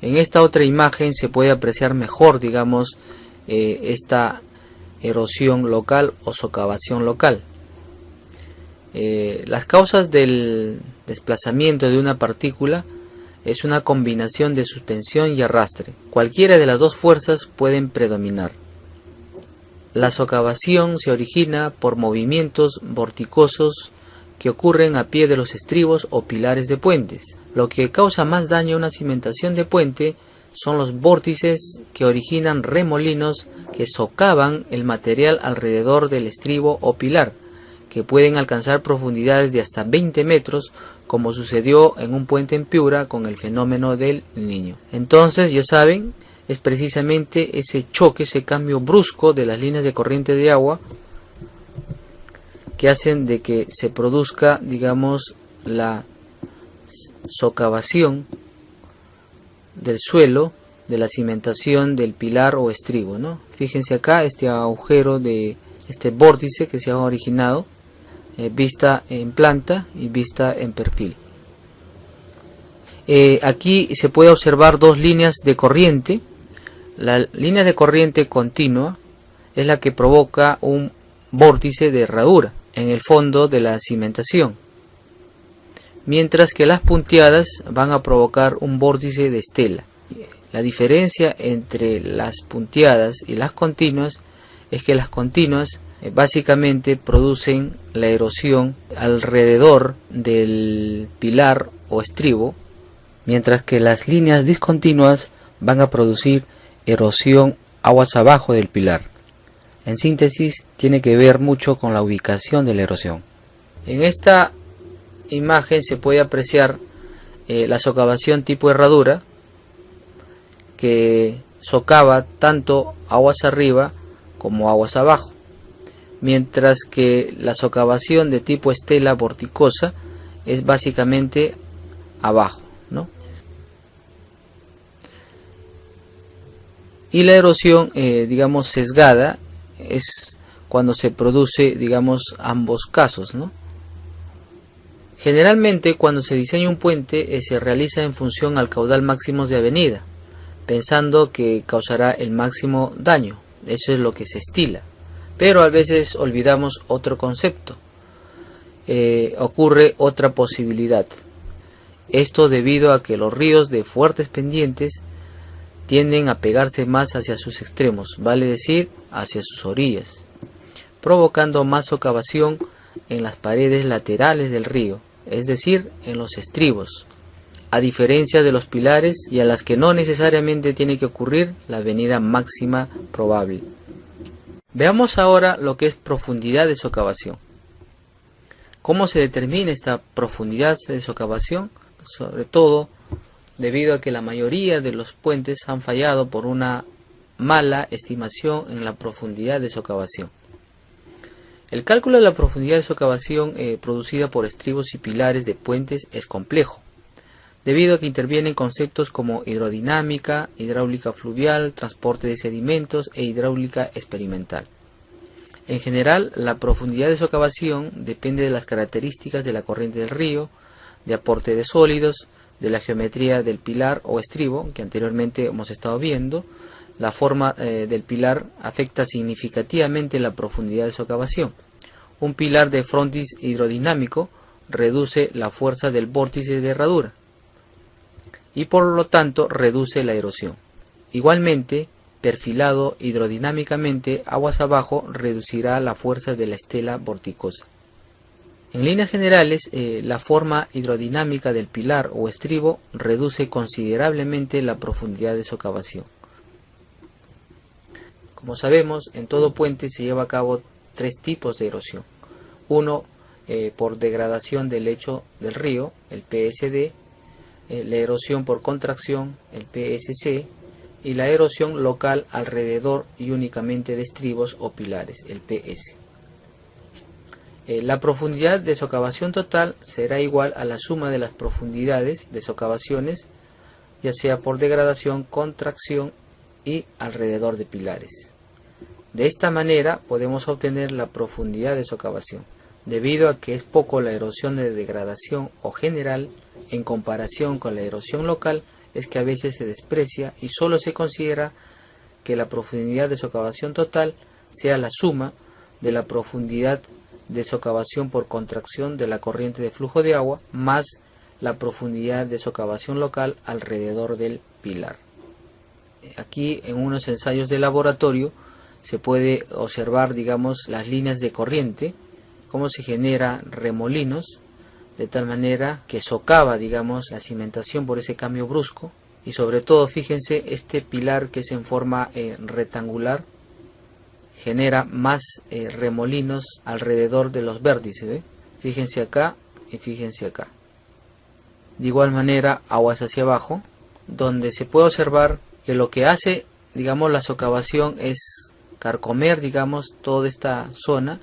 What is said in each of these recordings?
En esta otra imagen se puede apreciar mejor, digamos, esta erosión local o socavación local. Las causas del desplazamiento de una partícula es una combinación de suspensión y arrastre. Cualquiera de las dos fuerzas pueden predominar. La socavación se origina por movimientos vorticosos que ocurren a pie de los estribos o pilares de puentes. Lo que causa más daño a una cimentación de puente son los vórtices que originan remolinos que socavan el material alrededor del estribo o pilar, que pueden alcanzar profundidades de hasta 20 metros, como sucedió en un puente en Piura con el fenómeno del Niño. Entonces, ya saben, es precisamente ese choque, ese cambio brusco de las líneas de corriente de agua que hacen de que se produzca, digamos, la socavación del suelo, de la cimentación del pilar o estribo, ¿no? Fíjense acá este agujero de este vórtice que se ha originado, vista en planta y vista en perfil. Aquí se puede observar dos líneas de corriente. La línea de corriente continua es la que provoca un vórtice de herradura en el fondo de la cimentación, mientras que las punteadas van a provocar un vórtice de estela. La diferencia entre las punteadas y las continuas es que las continuas básicamente producen la erosión alrededor del pilar o estribo, mientras que las líneas discontinuas van a producir erosión aguas abajo del pilar. En síntesis, tiene que ver mucho con la ubicación de la erosión. En esta imagen se puede apreciar la socavación tipo herradura, que socava tanto aguas arriba como aguas abajo, mientras que la socavación de tipo estela vorticosa es básicamente abajo, ¿no? Y la erosión, digamos, sesgada es cuando se produce, digamos, ambos casos, ¿no? Generalmente, cuando se diseña un puente, se realiza en función al caudal máximo de avenida, pensando que causará el máximo daño. Eso es lo que se estila. Pero a veces olvidamos otro concepto. Ocurre otra posibilidad. Esto debido a que los ríos de fuertes pendientes tienden a pegarse más hacia sus extremos, vale decir, hacia sus orillas, provocando más socavación en las paredes laterales del río, es decir, en los estribos, a diferencia de los pilares, y a las que no necesariamente tiene que ocurrir la avenida máxima probable. Veamos ahora lo que es profundidad de socavación. ¿Cómo se determina esta profundidad de socavación? Sobre todo debido a que la mayoría de los puentes han fallado por una mala estimación en la profundidad de socavación. El cálculo de la profundidad de socavación producida por estribos y pilares de puentes es complejo, debido a que intervienen conceptos como hidrodinámica, hidráulica fluvial, transporte de sedimentos e hidráulica experimental. En general, la profundidad de socavación depende de las características de la corriente del río, de aporte de sólidos, de la geometría del pilar o estribo, que anteriormente hemos estado viendo. La forma del pilar afecta significativamente la profundidad de socavación. Un pilar de frontis hidrodinámico reduce la fuerza del vórtice de herradura y por lo tanto reduce la erosión. Igualmente, perfilado hidrodinámicamente aguas abajo reducirá la fuerza de la estela vorticosa. En líneas generales, la forma hidrodinámica del pilar o estribo reduce considerablemente la profundidad de socavación. Como sabemos, en todo puente se lleva a cabo tres tipos de erosión. Uno, por degradación del lecho del río, el PSD, la erosión por contracción, el PSC, y la erosión local alrededor y únicamente de estribos o pilares, el PS. La profundidad de socavación total será igual a la suma de las profundidades de socavaciones, ya sea por degradación, contracción y alrededor de pilares. De esta manera podemos obtener la profundidad de socavación, debido a que es poco la erosión de degradación o general en comparación con la erosión local. es que a veces se desprecia y solo se considera que la profundidad de socavación total sea la suma de la profundidad de socavación por contracción de la corriente de flujo de agua más la profundidad de socavación local alrededor del pilar. Aquí en unos ensayos de laboratorio se puede observar, digamos, las líneas de corriente, cómo se genera remolinos, de tal manera que socava, digamos, la cimentación por ese cambio brusco. Y sobre todo, fíjense, este pilar que es en forma rectangular genera más remolinos alrededor de los vértices, ¿ve? Fíjense acá y fíjense acá. De igual manera, aguas hacia abajo, donde se puede observar que lo que hace, digamos, la socavación es carcomer, digamos, toda esta zona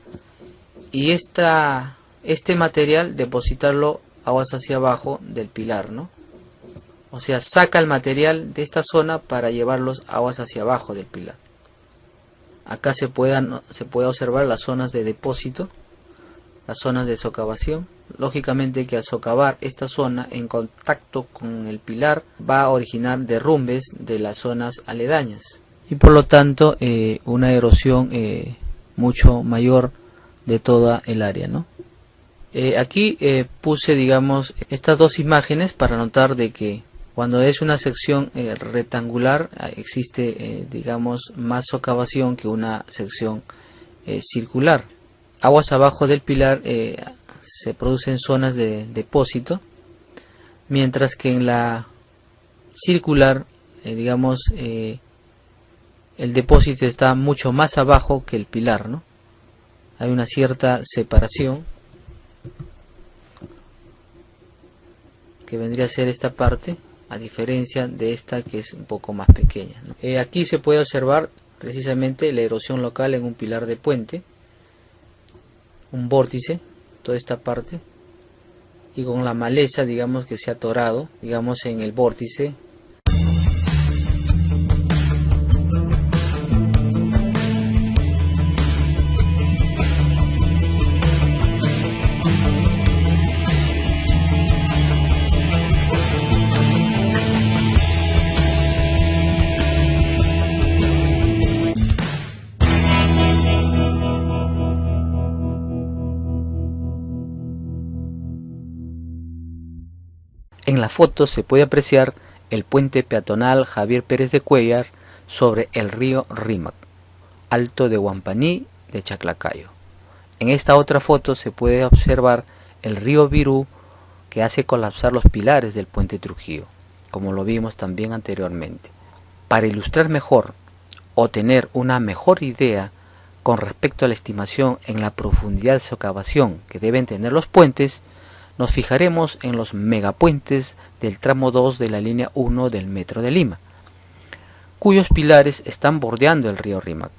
y este material depositarlo aguas hacia abajo del pilar, ¿no? O sea, saca el material de esta zona para llevarlos aguas hacia abajo del pilar. Acá se puede observar las zonas de depósito, las zonas de socavación. Lógicamente que al socavar esta zona en contacto con el pilar va a originar derrumbes de las zonas aledañas y por lo tanto una erosión mucho mayor de toda el área, ¿no? Aquí puse, digamos, estas dos imágenes para notar de que cuando es una sección rectangular existe, digamos, más socavación que una sección circular. Aguas abajo del pilar se producen zonas de depósito, mientras que en la circular, digamos, el depósito está mucho más abajo que el pilar, ¿no? Hay una cierta separación que vendría a ser esta parte, a diferencia de esta que es un poco más pequeña, ¿no? Aquí se puede observar precisamente la erosión local en un pilar de puente, un vórtice, toda esta parte, y con la maleza, digamos, que se ha atorado, digamos, en el vórtice. En la foto se puede apreciar el puente peatonal Javier Pérez de Cuéllar sobre el río Rímac, Alto de Huampaní de Chaclacayo. En esta otra foto se puede observar el río Virú que hace colapsar los pilares del puente Trujillo, como lo vimos también anteriormente. Para ilustrar mejor o tener una mejor idea con respecto a la estimación en la profundidad de socavación que deben tener los puentes, nos fijaremos en los megapuentes del tramo 2 de la línea 1 del Metro de Lima, cuyos pilares están bordeando el río Rímac.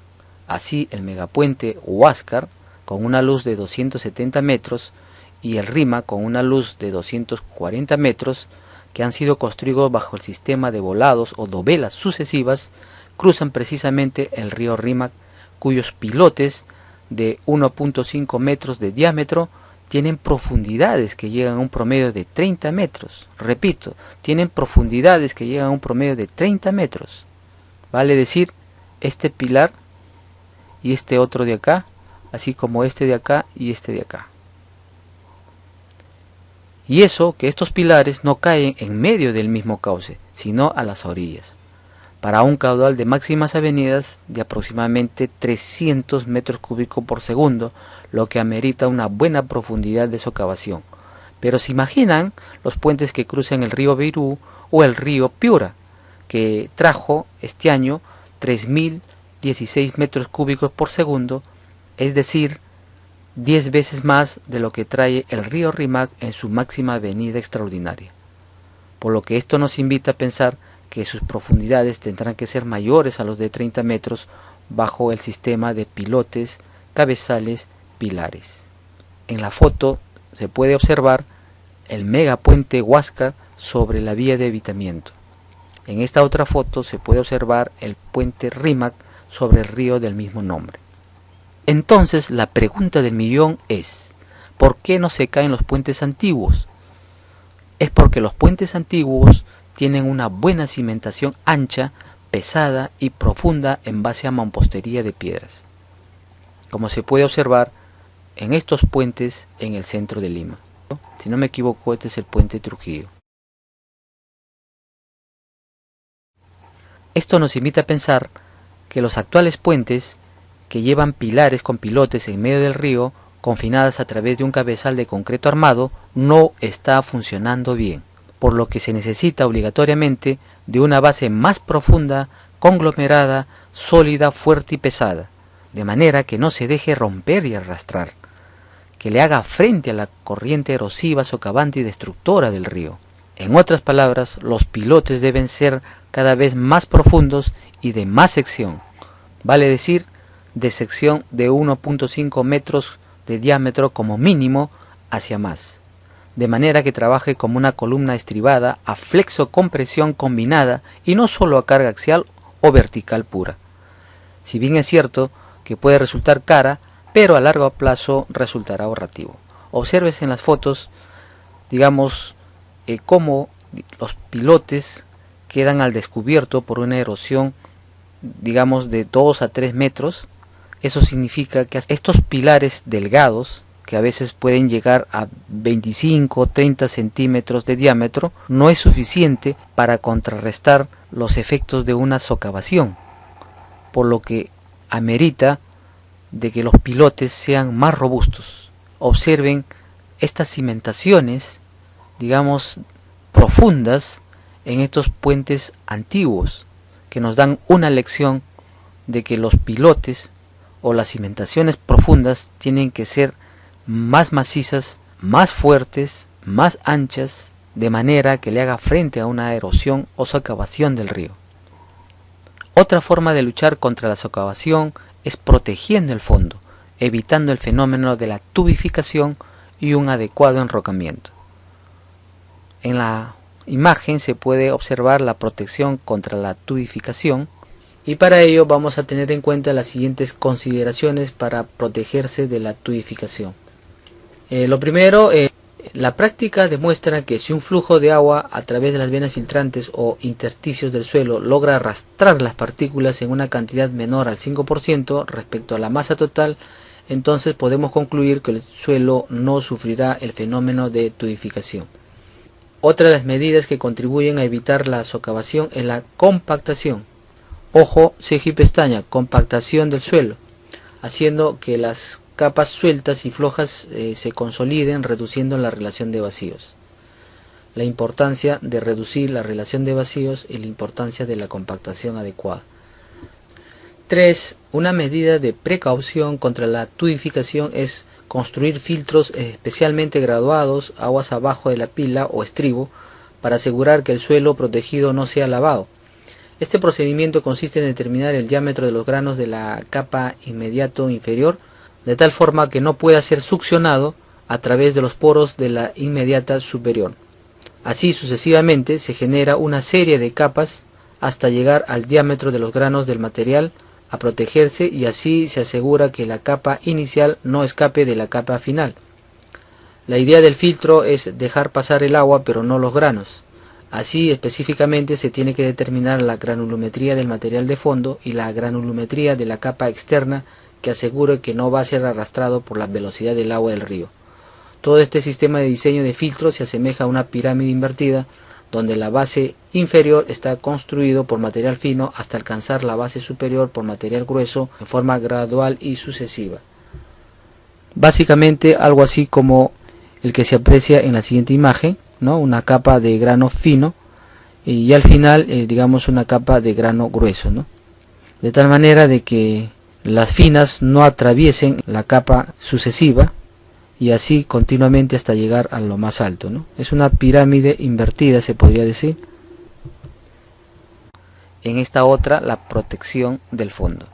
Así, el megapuente Huáscar, con una luz de 270 metros, y el Rímac, con una luz de 240 metros, que han sido construidos bajo el sistema de volados o dovelas sucesivas, cruzan precisamente el río Rímac, cuyos pilotes de 1.5 metros de diámetro tienen profundidades que llegan a un promedio de 30 metros. Repito, tienen profundidades que llegan a un promedio de 30 metros. Vale decir, este pilar y este otro de acá, así como este de acá y este de acá. Y eso que estos pilares no caen en medio del mismo cauce, sino a las orillas, para un caudal de máximas avenidas de aproximadamente 300 metros cúbicos por segundo, lo que amerita una buena profundidad de socavación. Pero se imaginan los puentes que cruzan el río Virú o el río Piura, que trajo este año 3016 metros cúbicos por segundo, es decir, 10 veces más de lo que trae el río Rímac en su máxima avenida extraordinaria. Por lo que esto nos invita a pensar que sus profundidades tendrán que ser mayores a los de 30 metros bajo el sistema de pilotes, cabezales, pilares. En la foto se puede observar el megapuente Huáscar sobre la vía de evitamiento. En esta otra foto se puede observar el puente Rímac sobre el río del mismo nombre. Entonces la pregunta del millón es, ¿por qué no se caen los puentes antiguos? Es porque los puentes antiguos tienen una buena cimentación ancha, pesada y profunda en base a mampostería de piedras, como se puede observar en estos puentes en el centro de Lima. Si no me equivoco, este es el puente Trujillo. Esto nos invita a pensar que los actuales puentes, que llevan pilares con pilotes en medio del río, confinadas a través de un cabezal de concreto armado, no está funcionando bien, por lo que se necesita obligatoriamente de una base más profunda, conglomerada, sólida, fuerte y pesada, de manera que no se deje romper y arrastrar, que le haga frente a la corriente erosiva, socavante y destructora del río. En otras palabras, los pilotes deben ser cada vez más profundos y de más sección, vale decir, de sección de 1.5 metros de diámetro como mínimo hacia más, de manera que trabaje como una columna estribada a flexo-compresión combinada y no solo a carga axial o vertical pura. Si bien es cierto que puede resultar cara, pero a largo plazo resultará ahorrativo. Observes en las fotos, digamos, cómo los pilotes quedan al descubierto por una erosión, digamos, de 2 a 3 metros. Eso significa que estos pilares delgados, que a veces pueden llegar a 25 o 30 centímetros de diámetro, no es suficiente para contrarrestar los efectos de una socavación, por lo que amerita de que los pilotes sean más robustos. Observen estas cimentaciones, digamos, profundas en estos puentes antiguos, que nos dan una lección de que los pilotes o las cimentaciones profundas tienen que ser más macizas, más fuertes, más anchas, de manera que le haga frente a una erosión o socavación del río. Otra forma de luchar contra la socavación es protegiendo el fondo, evitando el fenómeno de la tubificación y un adecuado enrocamiento. En la imagen se puede observar la protección contra la tubificación, y para ello vamos a tener en cuenta las siguientes consideraciones para protegerse de la tubificación. Lo primero, la práctica demuestra que si un flujo de agua a través de las venas filtrantes o intersticios del suelo logra arrastrar las partículas en una cantidad menor al 5% respecto a la masa total, entonces podemos concluir que el suelo no sufrirá el fenómeno de tubificación. Otra de las medidas que contribuyen a evitar la socavación es la compactación. Ojo, ceja y pestaña, compactación del suelo, haciendo que las capas sueltas y flojas se consoliden, reduciendo la relación de vacíos. La importancia de reducir la relación de vacíos y la importancia de la compactación adecuada. 3. Una medida de precaución contra la tubificación es construir filtros especialmente graduados aguas abajo de la pila o estribo para asegurar que el suelo protegido no sea lavado. Este procedimiento consiste en determinar el diámetro de los granos de la capa inmediato inferior, de tal forma que no pueda ser succionado a través de los poros de la inmediata superior. Así sucesivamente se genera una serie de capas hasta llegar al diámetro de los granos del material a protegerse, y así se asegura que la capa inicial no escape de la capa final. La idea del filtro es dejar pasar el agua pero no los granos. Así específicamente se tiene que determinar la granulometría del material de fondo y la granulometría de la capa externa, que asegure que no va a ser arrastrado por la velocidad del agua del río. Todo este sistema de diseño de filtro se asemeja a una pirámide invertida, donde la base inferior está construido por material fino hasta alcanzar la base superior por material grueso en forma gradual y sucesiva. Básicamente algo así como el que se aprecia en la siguiente imagen, ¿no? Una capa de grano fino y al final digamos una capa de grano grueso, ¿no? De tal manera de que las finas no atraviesen la capa sucesiva, y así continuamente hasta llegar a lo más alto, ¿no? Es una pirámide invertida, se podría decir. En esta otra, la protección del fondo.